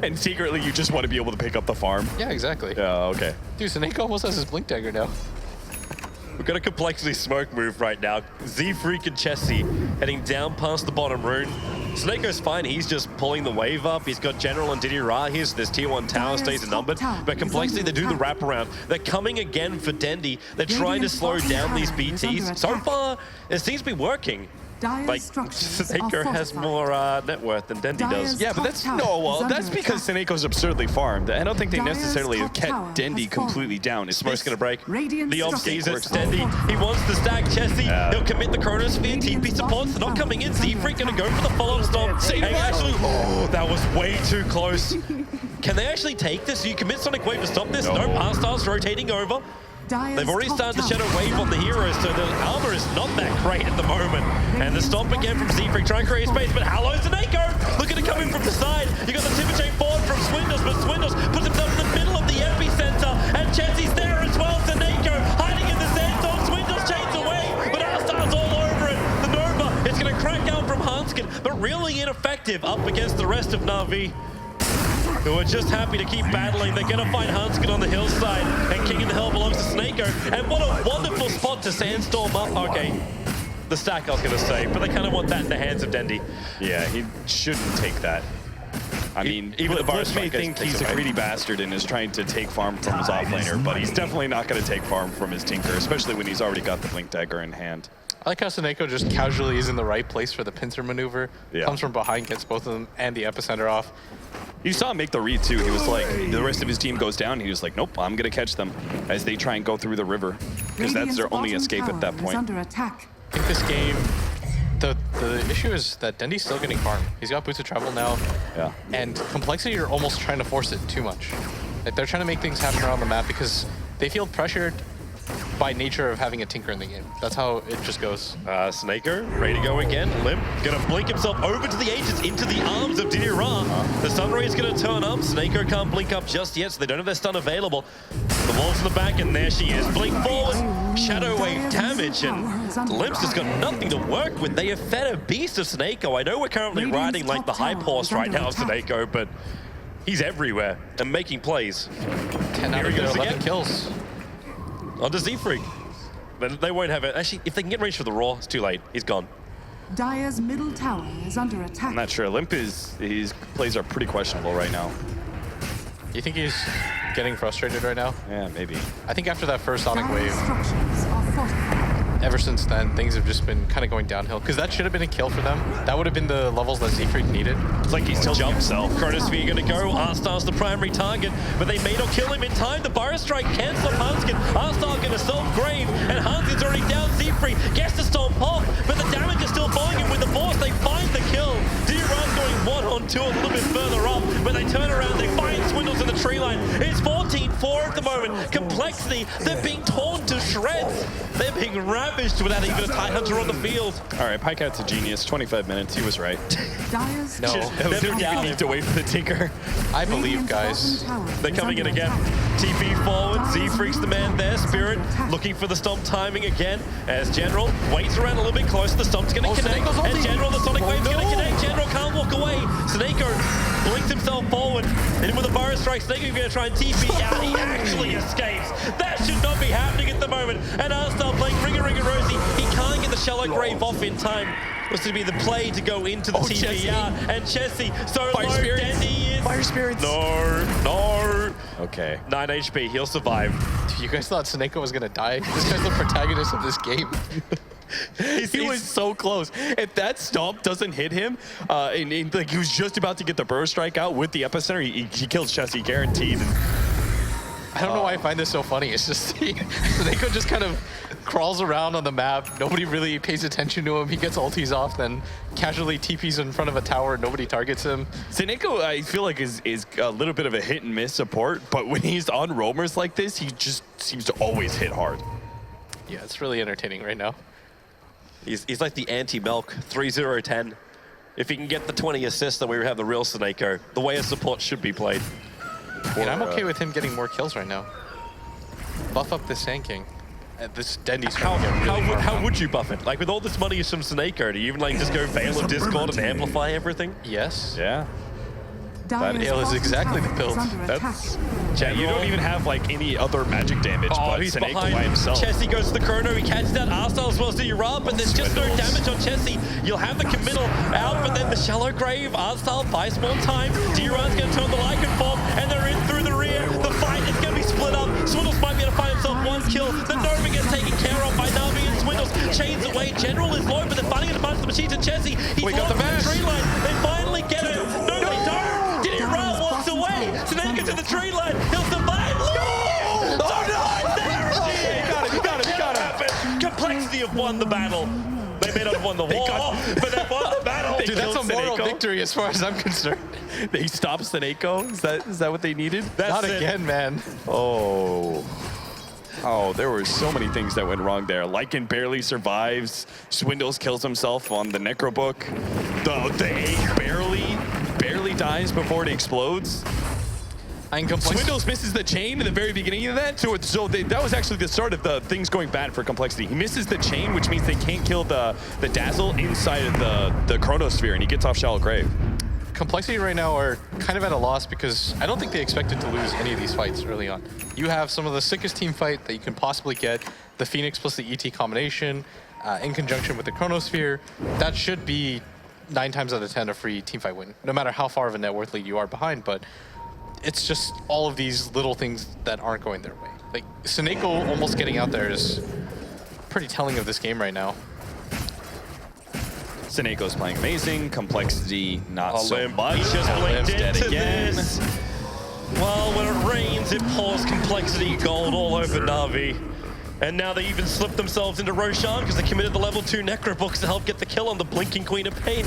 And secretly you just want to be able to pick up the farm. Yeah, exactly. Yeah, okay. Dude, Snako almost has his blink dagger now. We've got a complexity smoke move right now. Z-Freak and Chessie heading down past the bottom rune. Snako's fine, he's just pulling the wave up. He's got General and Diddy Ra here, so this tier 1 tower stays numbered. But complexity, they do the wraparound. They're coming again for Dendi. They're trying to slow down these BTs. So far, it seems to be working. Like, Snako has more net worth than Dendi does. Yeah, but that's because Seneco's absurdly farmed. I don't think they necessarily have kept Dendi completely down. It's Smoke's gonna break. The Ob sees it, Dendi. He wants to stack Chessie. He'll commit the Chronosphere. TP supports, they're not coming in. Z-Freak gonna go for the follow-up stomp. And actually, that was way too close. Can they actually take this? You commit Sonic Wave to stop this? No, R-Star's rotating over. They've already started the Shadow Wave on the heroes, so the armor is not that great at the moment. And the stomp again from Z-Freak, trying to create space, but hello Snako! Looking to come in from the side. You got the Timber Chain forward from Swindles, but Swindles puts himself in the middle of the epicenter, and Chessie's there as well. Snako hiding in the sandstorm. Swindles chains away, but R-Star's all over it. The Nova, it's going to crack out from Hanskin, but really ineffective up against the rest of NaVi, who are just happy to keep battling. They're going to find Hanskin on the hillside, and King of the Hill belongs to Snako. And what a wonderful spot to sandstorm up. Okay, the stack I was going to say, but they kind of want that in the hands of Dendi. Yeah, he shouldn't take that. I mean, even the Blitz may think he's a greedy bastard and is trying to take farm from his offlaner, but he's definitely not going to take farm from his Tinker, especially when he's already got the Blink Dagger in hand. I like how Snako just casually is in the right place for the pincer maneuver. Yeah. Comes from behind, gets both of them and the epicenter off. You saw him make the read too. He was like, the rest of his team goes down. He was like, nope, I'm going to catch them as they try and go through the river. Because that's their only escape at that point. Under attack. I think this game, the issue is that Dendi's still getting farmed. He's got Boots of Travel now. Yeah. And Complexity are almost trying to force it too much. Like, they're trying to make things happen around the map because they feel pressured by nature of having a Tinker in the game. That's how it just goes. Snako, ready to go again. Limp, gonna blink himself over to the agents, into the arms of Diddy Ra. The Sunray is gonna turn up. Snako can't blink up just yet, so they don't have their stun available. The wall's in the back, and there she is. Blink forward, Shadow Wave damage, and Limp's just got nothing to work with. They have fed a beast of Snako. I know we're currently riding like the hype horse right now of Snako, but he's everywhere and making plays. 10 out of 11 kills. Onto Z-Freak. They won't have it. Actually, if they can get range for the Raw, it's too late. He's gone. Dire's middle tower is under attack. I'm not sure. His plays are pretty questionable right now. You think he's getting frustrated right now? Yeah, maybe. I think after that first Sonic Dire's Wave, structures are fortified. ever since then, things have just been kind of going downhill. Because that should have been a kill for them. That would have been the levels that Z-Freak needed. It's like he's tilting himself. Chronosphere gonna go. R-Star's the primary target, but they may not kill him in time. The Burrow Strike can't stop Hanskin. R-Star gonna self-grave, and Hanskin's already down. Z-Freak gets to stomp off, but the damage is still falling in with the force. They find the kill. D-Run going 1-on-2 two a little bit further up, but they turn around, they find Swindles in the tree line. It's 14-4 at the moment. Complexity, they're being torn to shreds. They're being ravaged without even a tie hunter on the field. All right, Pikeout's a genius. 25 minutes, he was right. Dyer's No. Never even need to wait for the Tinker. I believe, guys. They're coming in again. TP forward, Z-Freak's the man there. Spirit looking for the stomp timing again as General waits around a little bit closer. The stomp's going to connect. And General, the Sonic Wave's going to connect. General can't walk away. Snako blinks himself forward. And with a Burrow Strike, Snako's going to try and TP out. He actually escapes. That should not be happening at the moment. And Arstar playing Ringa Rosie. He can't get the Shallow Grave off in time. Was to be the play to go into the TP out. And Chessie, so Fire low Spirits. Dendy is. Fire Spirits. No. Okay. 9 HP, he'll survive. You guys thought Snako was gonna die? This guy's the protagonist of this game. He was so close. If that stomp doesn't hit him, and like he was just about to get the Burrow Strike out with the epicenter, he kills Chessie, guaranteed. I don't know why I find this so funny. It's just Snako just kind of crawls around on the map. Nobody really pays attention to him. He gets ultis off, then casually TPs in front of a tower. Nobody targets him. Snako, I feel like is a little bit of a hit and miss support, but when he's on roamers like this, he just seems to always hit hard. Yeah, it's really entertaining right now. He's like the anti-Milk, 3-0-10. If he can get the 20 assists, then we have the real Snako. The way a support should be played. And I'm okay with him getting more kills right now. Buff up the Sand King. This Dendy's How would you buff it? Like with all this money from Snako, do you even like just go Veil of Discord and amplify everything? Yes. Yeah. Dyer's Veil is bottom exactly the tower build. is under That's attack. you don't even have like any other magic damage, Oh, but he's Snako behind. by himself. Chessie goes to the chrono. He catches that Arstar as well as Urab, but there's just no damage on Chessie. You'll have the committal out, but then the Shallow Grave, Arstar buys more time. D-Run's going to turn the Lycan form, and they're in through the rear. The fight is going to be split up. Swindles might be able to find himself one kill. The Nova gets taken care of by NaVi and Swindles. Chains away. General is low, but they're fighting in a bunch of the machines and Chessie. He's We got lost the in mash. tree line. They finally get it. No, they don't. Did it run? Walks away. So then he gets to the tree line. He'll survive. Oh, no! There it is! You got it. Complexity have won the battle. They may not have won the war, but they won the battle. Dude, that's a moral Snako. victory as far as I'm concerned. They stopped Snako. Is that what they needed? Not it. again, man. Oh, there were so many things that went wrong there. Lycan barely survives. Swindles kills himself on the Necrobook. The egg barely dies before it explodes. I'm complex. Swindles misses the chain in the very beginning of that. So that was actually the start of the things going bad for Complexity. He misses the chain, which means they can't kill the Dazzle inside of the Chronosphere, and he gets off Shallow Grave. Complexity right now are kind of at a loss because I don't think they expected to lose any of these fights early on. You have some of the sickest team fight that you can possibly get, the Phoenix plus the ET combination, in conjunction with the Chronosphere. That should be 9 times out of 10 a free team fight win, no matter how far of a net worth lead you are behind, but it's just all of these little things that aren't going their way. Like, Snako almost getting out there is pretty telling of this game right now. Snako's playing amazing. Complexity not so Limp. much. He just blinked dead into again. this. Well, when it rains, it pours Complexity gold all over NaVi. And now they even slipped themselves into Roshan because they committed the level 2 Necrobooks to help get the kill on the Blinking Queen of Pain.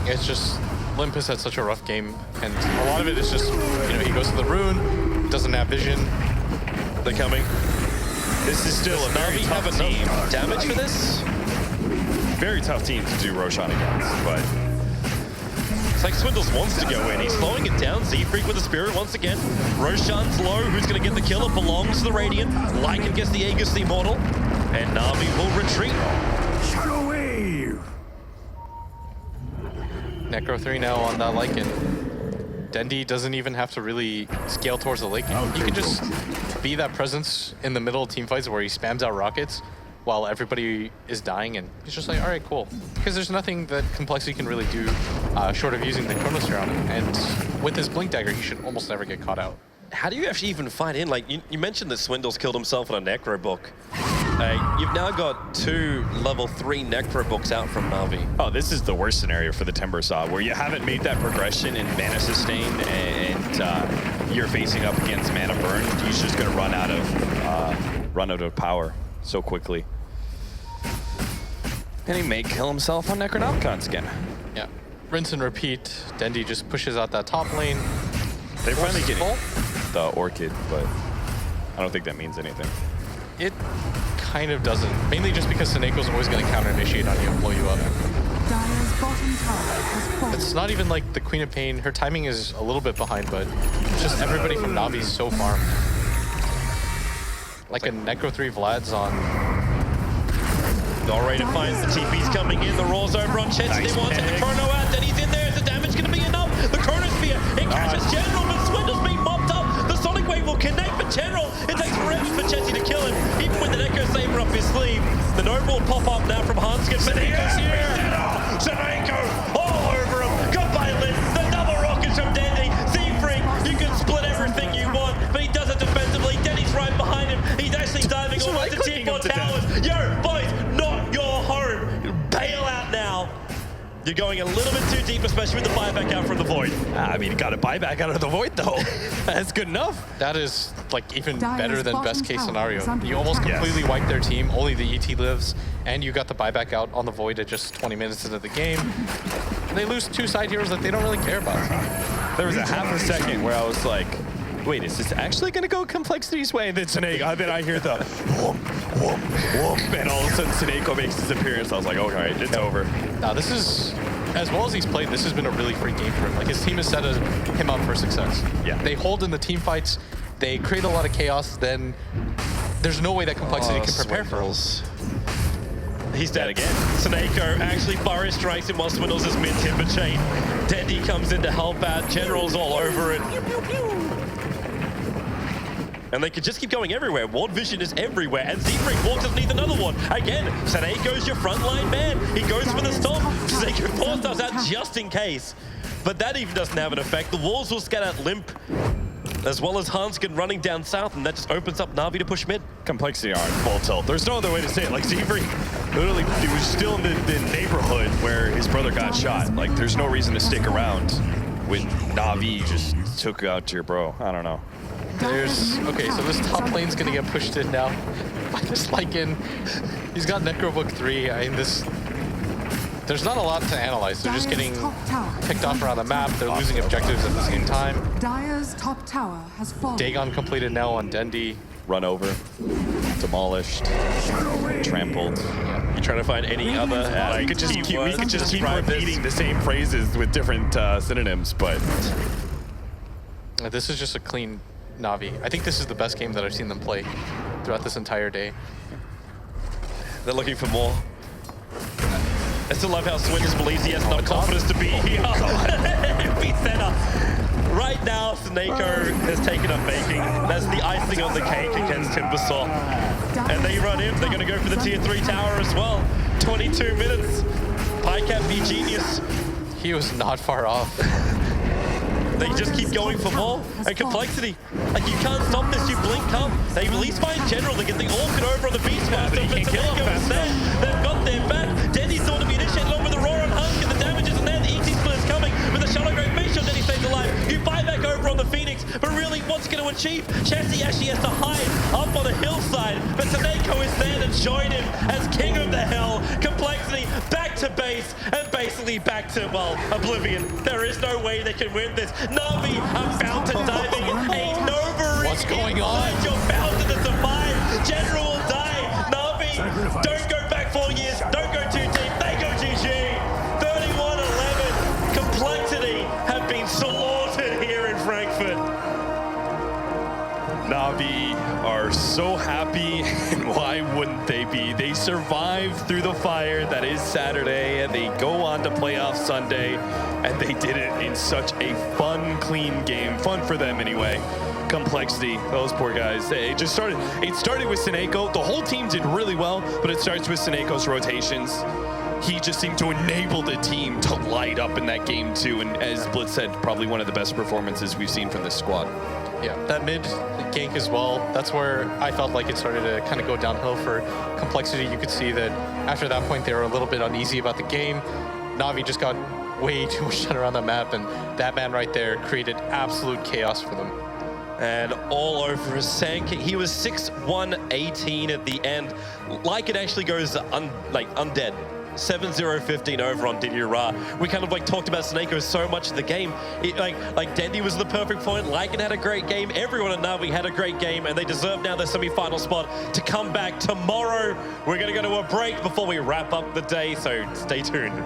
It's just, Limp has had such a rough game, and a lot of it is just, he goes to the rune, doesn't have vision. They're coming. This is still a very NaVi have tough team. enough damage for this? Very tough team to do Roshan against, but It's like Swindles wants to go in. He's slowing it down. Z-Freak with the Spirit once again. Roshan's low. Who's going to get the kill? It belongs to the Radiant. Lycan gets the Aegis, the Immortal. And NaVi will retreat. Shadow Wave! Necro 3 now on that Lycan. Dendy doesn't even have to really scale towards the Lycan. He can just be that presence in the middle of team fights where he spams out rockets while everybody is dying, and he's just like, all right, cool. Because there's nothing that Complexity can really do short of using the Chronosphere on him. And with his Blink Dagger, he should almost never get caught out. How do you actually even fight in? Like, you mentioned that Swindles killed himself on a Necrobook. You've now got 2 level 3 Necrobooks out from NaVi. oh, this is the worst scenario for the Timbersaw, where you haven't made that progression in mana sustain, and you're facing up against mana burn. He's just going to run out of power so quickly. And he may kill himself on Necronomicon skin. Yeah. rinse and repeat. Dendi just pushes out that top lane. They're finally Forces getting full. the Orchid, but I don't think that means anything. It kind of doesn't. Mainly just because Seneco's always going to counter-initiate on you and blow you up. Dire's bottom tower has fallen. It's not even like the Queen of Pain. Her timing is a little bit behind, but it's just everybody from NaVi's so farmed. Like a Necro 3 Vlad's on. Narrator finds the TP's coming in. The Raw's over on Chesty. They want to take the Chrono out. Then he's in there. Is the damage going to be enough? The Chronosphere. It catches General, but Swindle's being mopped up. The Sonic Wave will connect for General. It takes forever for Chesty to kill him, even with the Echo Saber up his sleeve. The Noble will pop up now from Hanskin. Seneco's here. Seneko all over him. Goodbye, Lin. The double rockets from Dendi. Z-Freak, you can split everything you want, but he does it defensively. Dendi's right behind him. He's actually diving all into Tier 4 towers. Yo, boys, not your home. Bail out now. You're going a little bit too deep, especially with the buyback out from the Void. I mean, you got to buy back out of the Void, though. That's good enough. That is like even Dire's better than bottom best case tower scenario. is under You almost attack. completely wipe their team, only the ET lives, and you got the buyback out on the Void at just 20 minutes into the game. And they lose 2 side heroes that they don't really care about. There was a half a second where I was like, wait, is this actually going to go Complexity's way? And then Seneko, then I hear the whoop, whoop, whoop, and all of a sudden Seneko makes his appearance. I was like, okay, it's over. Now this is, as well as he's played, this has been a really free game for him. Like his team has set him up for success. Yeah. They hold in the team fights, they create a lot of chaos, then there's no way that Complexity can prepare for him. He's dead again. Seneko actually Burrow strikes him while Swindles is mid-timber chain. Dendi comes in to help out. General's all over it. And they could just keep going everywhere. Ward Vision is everywhere. And Z-Freak walks underneath another one. Again, Seneco's your frontline man. He goes for the stomp. Seneko forced us out just in case. But that even doesn't have an effect. The walls will scatter out Limp, as well as Hanskin running down south, and that just opens up NaVi to push mid. Complexity are on full tilt. There's no other way to say it. Like, Z-Freak, literally, he was still in the neighborhood where his brother got shot. Like, there's no reason to stick around when NaVi just took out your bro. I don't know. There's, okay, so this top lane's gonna get pushed in now by this Lycan. He's got Necrobook 3. I mean, there's not a lot to analyze. They're just getting picked off around the map. They're losing objectives at the same time. Dire's top tower has fallen. Dagon completed now on Dendi. Run over, demolished, trampled. You trying to find any other We could just keep repeating the same phrases with different synonyms, but This is just a clean NaVi. I think this is the best game that I've seen them play throughout this entire day. They're looking for more. I still love how Swindles believes he has enough confidence to be here. Be center. Right now, Seneko has taken up making. That's the icing on the cake against Timbersaw. And they run in. They're going to go for the Tier 3 tower as well. 22 minutes. Pycap be genius. He was not far off. They just keep going for more. And Complexity, like you can't stop this, you blink up. They at least find General, they get the Orchid over on the Beastmaster, but Seneko is there. They've got their back. Dendi's thought to be initiated along with the Roar on Husk, and the damage isn't there. The ET split is coming with the Shadow Grave. Make sure Dendi stays alive. You buy back over on the Phoenix, but really what's going to achieve? Chesty actually has to hide up on the hillside, but Seneko is there to join him as King of the Hell. Complexity back to base, and basically back to, well, oblivion. There is no way they can win this. NaVi are fountain diving. A Nova What's going on? You're fountain to survive. General will die. NaVi, don't go back 4 years. Don't go too deep. They go GG. 31-11. Complexity have been slaughtered here in Frankfurt. NaVi are so happy, and why wouldn't they be? They survived through the fire that is Saturday, and they go on to playoff Sunday, and they did it in such a fun, clean game. Fun for them anyway. Complexity, those poor guys. It started with Seneko. The whole team did really well, but it starts with Seneko's rotations. He just seemed to enable the team to light up in that game too, and as Blitz said, probably one of the best performances we've seen from this squad. Yeah, that mid gank as well, that's where I felt like it started to kind of go downhill for Complexity. You could see that after that point, they were a little bit uneasy about the game. NaVi just got way too much done around the map, and that man right there created absolute chaos for them. And all over his Sand King. He was 6-1-18 at the end. Like it actually goes undead. 7-0-15 over on Didi Ra. We kind of like talked about Snako so much in the game. Like Dendy was the perfect point. Lycan had a great game. Everyone at NaVi had a great game, and they deserve now their semi-final spot to come back tomorrow. We're going to go to a break before we wrap up the day, so stay tuned.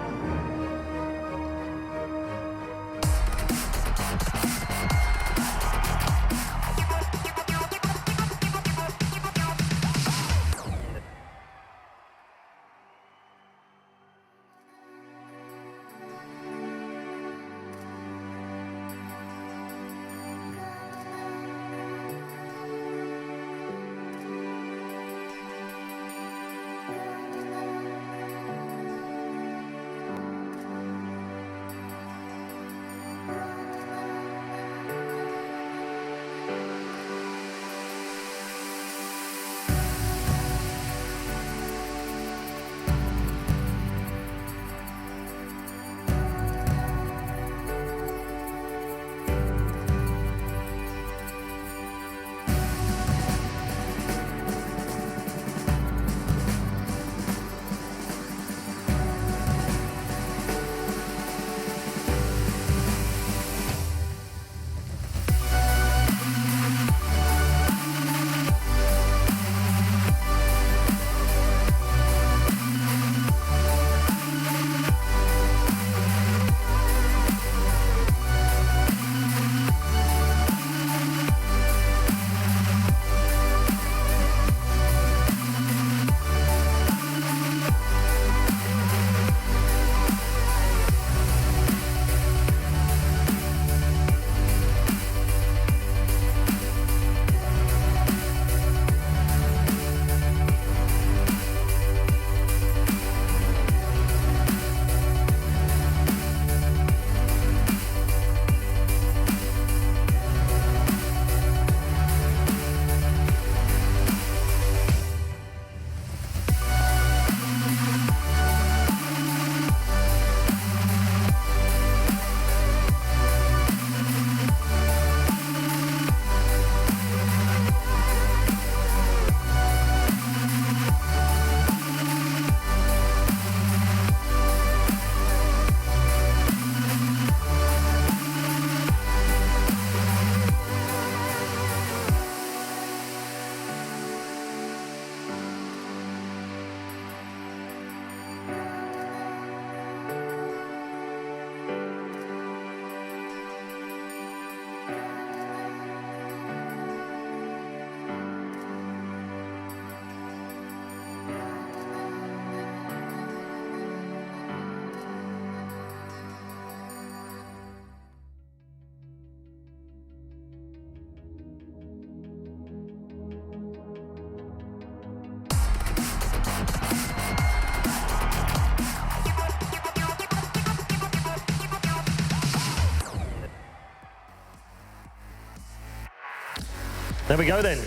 There we go then.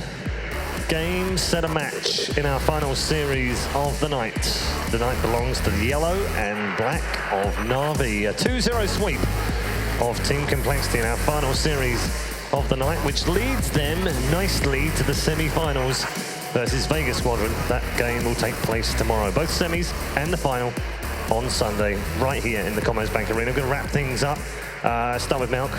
Game, set, a match in our final series of the night. The night belongs to the yellow and black of NaVi. A 2-0 sweep of Team CompLexity in our final series of the night, which leads them nicely to the semi-finals versus Vegas Squadron. That game will take place tomorrow. Both semis and the final on Sunday, right here in the Commerzbank-Arena. We're going to wrap things up. Start with Malk.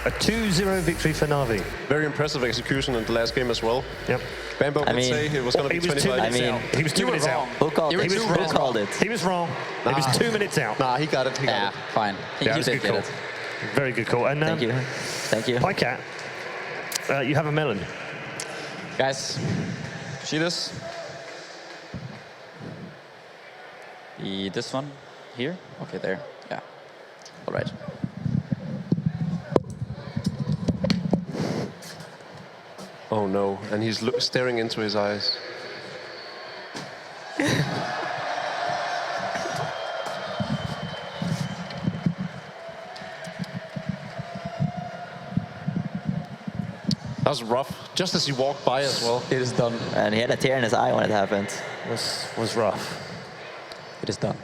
A 2-0 victory for NaVi. Very impressive execution in the last game as well. Yep. Bambo would say it was going to be 25. He was 2 minutes out. Who called it? Who called it? He was wrong. He was 2 minutes out. Nah, he got it. He got it. Fine. He That was a did good get call. it. Very good call. And Thank you. Thank you. Pycat, you have a melon. Guys, see this? This one here? Okay, there. Yeah. All right. Oh no, and he's staring into his eyes. That was rough, just as he walked by as well. It is done. And he had a tear in his eye when it happened. Was rough. It is done.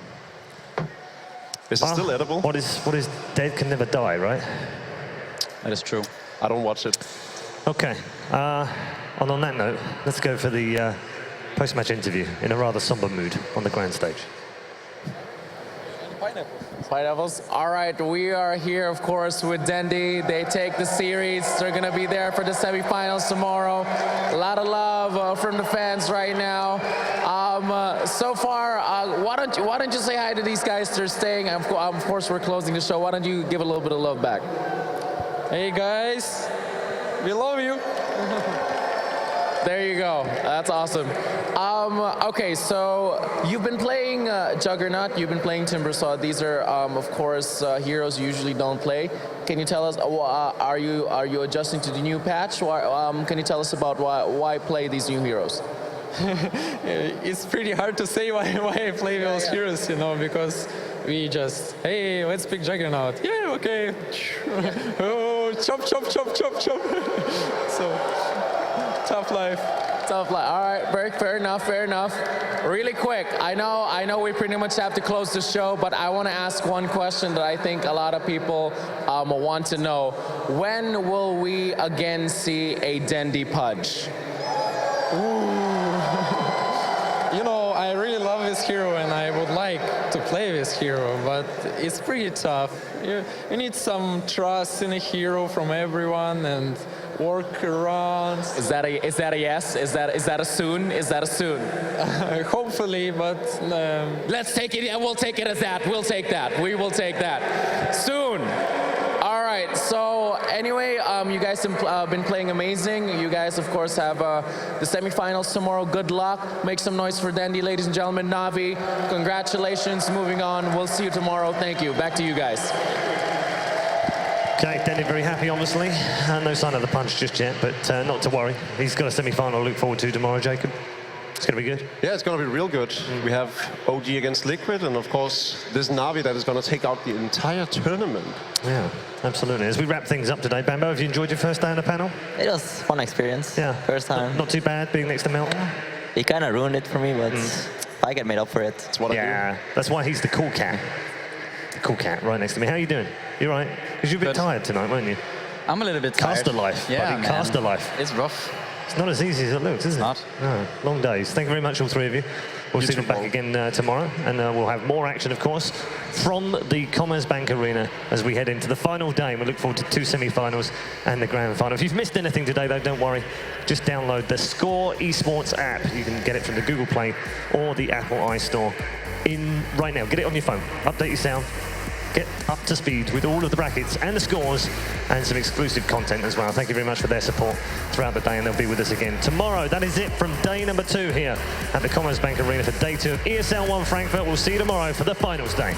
Is it still edible? What is dead can never die, right? That is true. I don't watch it. Okay. And on that note, let's go for the post-match interview in a rather somber mood on the grand stage. Pineapples. All right, we are here, of course, with Dendi. They take the series. They're going to be there for the semifinals tomorrow. A lot of love from the fans right now. So far, why don't you say hi to these guys? They're staying. Of course, we're closing the show. Why don't you give a little bit of love back? Hey guys, we love you. There you go. That's awesome. Okay, so you've been playing Juggernaut, you've been playing Timbersaw. These are, of course, heroes you usually don't play. Can you tell us, are you adjusting to the new patch? Can you tell us about why play these new heroes? It's pretty hard to say why I play those heroes, you know, because we just, hey, let's pick Juggernaut. Yeah, okay. Oh, chop, chop, chop, chop, chop. So, tough life. Tough life. All right, fair enough, fair enough. Really quick, I know we pretty much have to close the show, but I want to ask one question that I think a lot of people want to know. When will we again see a Dendi Pudge? You know, I really love this hero and I would like to play this hero, but it's pretty tough. You need some trust in a hero from everyone and workarounds. Is that a yes? Is that a soon? Is that a soon? Hopefully, but let's take it. Yeah, we'll take it as that. We'll take that. We will take that soon. All right. So anyway, you guys have been playing amazing. You guys, of course, have the semifinals tomorrow. Good luck. Make some noise for Dendi, ladies and gentlemen. NaVi, congratulations. Moving on. We'll see you tomorrow. Thank you. Back to you guys. Okay, Dendi very happy, obviously. No sign of the punch just yet, but not to worry. He's got a semi-final to look forward to tomorrow, Jacob. It's going to be good. Yeah, it's going to be real good. We have OG against Liquid, and of course, this NaVi that is going to take out the entire tournament. Yeah, absolutely. As we wrap things up today, Bambo, have you enjoyed your first day on the panel? It was a fun experience. Yeah. First time. Not too bad being next to Melt. He kind of ruined it for me, but I get made up for it. That's what I do. That's why he's the cool cat. Cool cat right next to me. How are you doing? You right? Because you're a bit tired tonight, weren't you? I'm a little bit tired. Caster life, yeah, buddy. man. Caster life. It's rough. It's not as easy as it looks, is it? Not. No, long days. Thank you very much, all three of you. We'll see you back again tomorrow, and we'll have more action, of course, from the Commerzbank-Arena as we head into the final day. We look forward to 2 semi-finals and the grand final. If you've missed anything today, though, don't worry. Just download the Score Esports app. You can get it from the Google Play or the Apple iStore right now. Get it on your phone. Update your sound. Get up to speed with all of the brackets and the scores and some exclusive content as well. Thank you very much for their support throughout the day, and they'll be with us again tomorrow. That is it from day number 2 here at the Commerzbank-Arena for day 2 of ESL One Frankfurt. We'll see you tomorrow for the finals day.